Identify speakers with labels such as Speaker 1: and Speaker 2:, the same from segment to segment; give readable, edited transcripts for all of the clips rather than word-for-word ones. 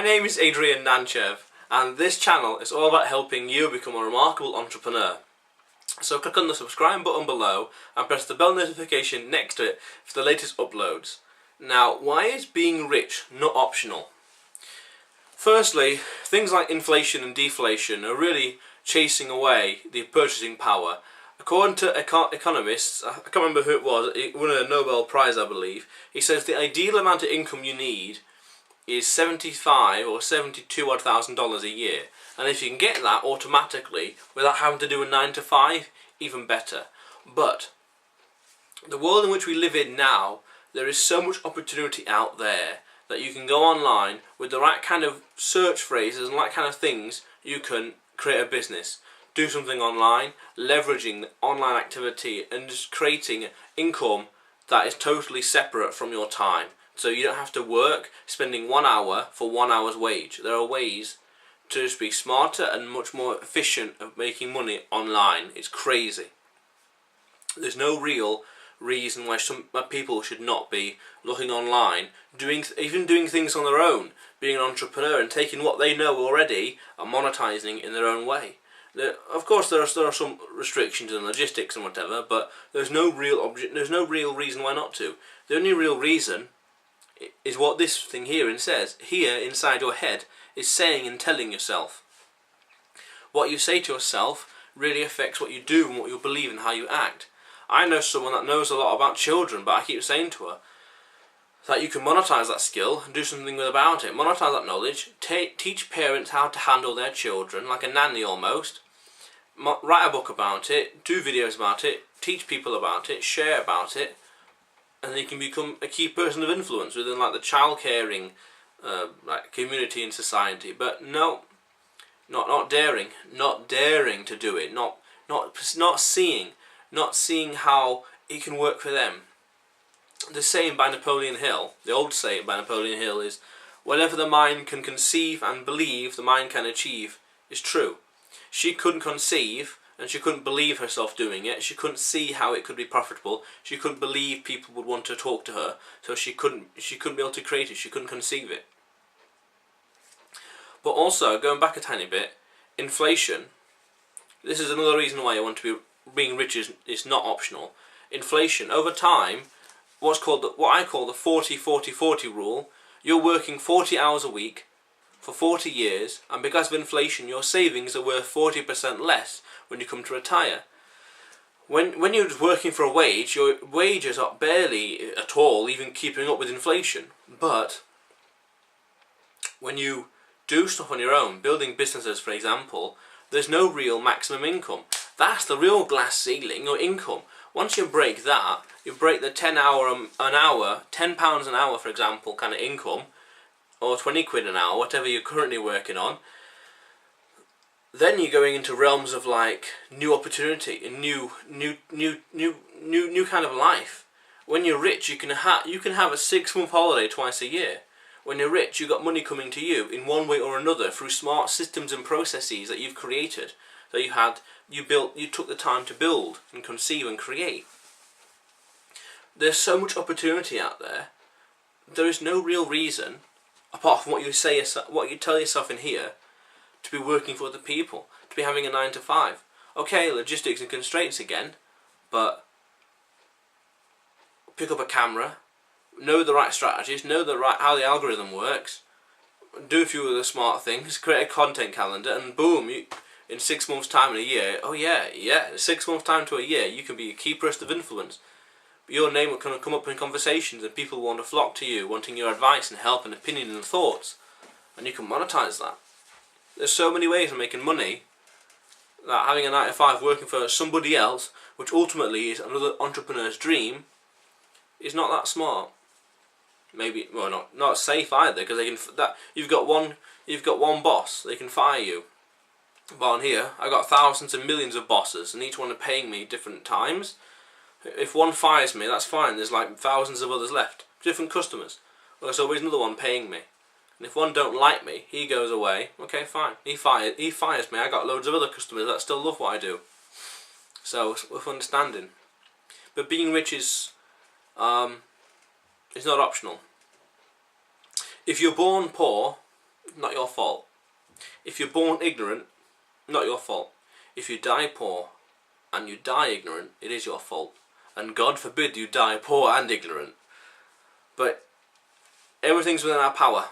Speaker 1: name is Nantchev, and this channel is all about helping you become a remarkable entrepreneur. So click on the subscribe button below and press the bell notification next to it for the latest uploads. Now, why is being rich not optional? Firstly, things like inflation and deflation are really chasing away the purchasing power. According to economists, I can't remember who it was, it won a Nobel Prize I believe, he says the ideal amount of income you need is $75,000 or $72,000 a year, and if you can get that automatically without having to do a 9 to 5, even better. But the world in which we live in now, there is so much opportunity out there that you can go online with the right kind of search phrases and the right kind of things, you can create a business, do something online, leveraging the online activity and just creating income that is totally separate from your time. So you don't have to work spending 1 hour for 1 hour's wage. There are ways to just be smarter and much more efficient at making money online. It's crazy. There's no real reason why some people should not be looking online, even doing things on their own, being an entrepreneur and taking what they know already and monetizing it in their own way. Of course, there are some restrictions in logistics and whatever, but there's no real reason why not to. The only real reason is what this thing here says. Here, inside your head, is saying and telling yourself. What you say to yourself really affects what you do and what you believe and how you act. I know someone that knows a lot about children, but I keep saying to her that you can monetize that skill and do something about it. Monetize that knowledge, teach parents how to handle their children, like a nanny almost. Write a book about it, do videos about it, teach people about it, share about it, and then you can become a key person of influence within like the child caring like community and society. But no, not daring to do it, not seeing how it can work for them. The saying by Napoleon Hill, the old saying by Napoleon Hill is, whatever the mind can conceive and believe, the mind can achieve, is true. She couldn't conceive and she couldn't believe herself doing it. She couldn't see how it could be profitable. She couldn't believe people would want to talk to her. So she couldn't be able to create it. She couldn't conceive it. But also, going back a tiny bit, inflation. This is another reason why I want to being rich is not optional. Inflation over time, what I call the 40-40-40 rule. You're working 40 hours a week for 40 years, and because of inflation your savings are worth 40% less when you come to retire. When you're working for a wage, your wages are barely at all even keeping up with inflation. But when you do stuff on your own, building businesses for example, there's no real maximum income. That's the real glass ceiling, your income. Once you break that, you break the £10 an hour for example kind of income, or 20 quid an hour, whatever you're currently working on, then you're going into realms of like new opportunity and new kind of life. When you're rich, you can have a 6-month holiday twice a year. When you're rich, you've got money coming to you in one way or another through smart systems and processes that you've created, that you took the time to build and conceive and create. There's so much opportunity out there. There is no real reason, apart from what you tell yourself in here, to be working for other people, to be having a 9 to 5. Okay, logistics and constraints again, but pick up a camera, know the right strategies, know how the algorithm works, do a few of the smart things, create a content calendar, and boom, in 6 months' time and a year, oh yeah, 6 months' time to a year, you can be a key person of influence. Your name will come up in conversations and people will want to flock to you, wanting your advice and help and opinion and thoughts. And you can monetize that. There's so many ways of making money that having a 9 to 5 working for somebody else, which ultimately is another entrepreneur's dream, is not that smart. Maybe, well, not safe either, because you've got one boss, they can fire you. But on here, I've got thousands and millions of bosses, and each one are paying me different times. If one fires me, that's fine. There's like thousands of others left, different customers. Well, there's always another one paying me. And if one don't like me, he goes away. Okay, fine. He fires me. I got loads of other customers that still love what I do. So with understanding. But being rich is not optional. If you're born poor, if you're born ignorant, not your fault. If you die poor and you die ignorant, it is your fault. And God forbid you die poor and ignorant. But everything's within our power.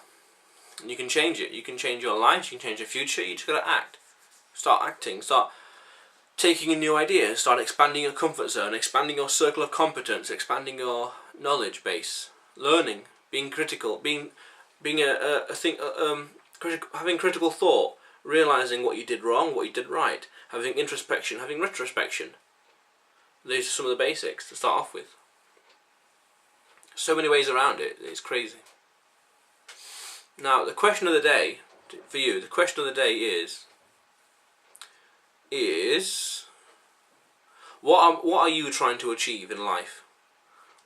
Speaker 1: And you can change it. You can change your life, you can change your future, you just gotta act. Start acting, start taking in new ideas, start expanding your comfort zone, expanding your circle of competence, expanding your knowledge base, learning, being critical, having critical thought, realizing what you did wrong, what you did right, having introspection, having retrospection. These are some of the basics to start off with. So many ways around it, it's crazy. Now, the question of the day, for you, the question of the day is what are you trying to achieve in life?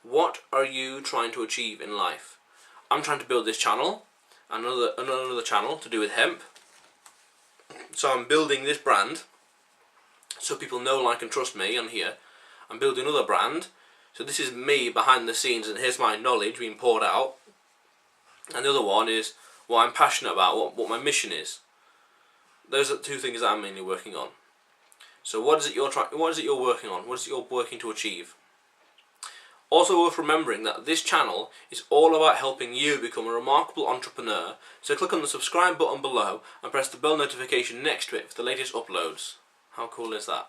Speaker 1: What are you trying to achieve in life? I'm trying to build this channel, another channel to do with hemp. So I'm building this brand so people know, like and trust me on here. I'm building another brand. So this is me behind the scenes and here's my knowledge being poured out. And the other one is what I'm passionate about, what my mission is. Those are the two things that I'm mainly working on. So what is it you're working on? What is it you're working to achieve? Also worth remembering that this channel is all about helping you become a remarkable entrepreneur, so click on the subscribe button below and press the bell notification next to it for the latest uploads. How cool is that?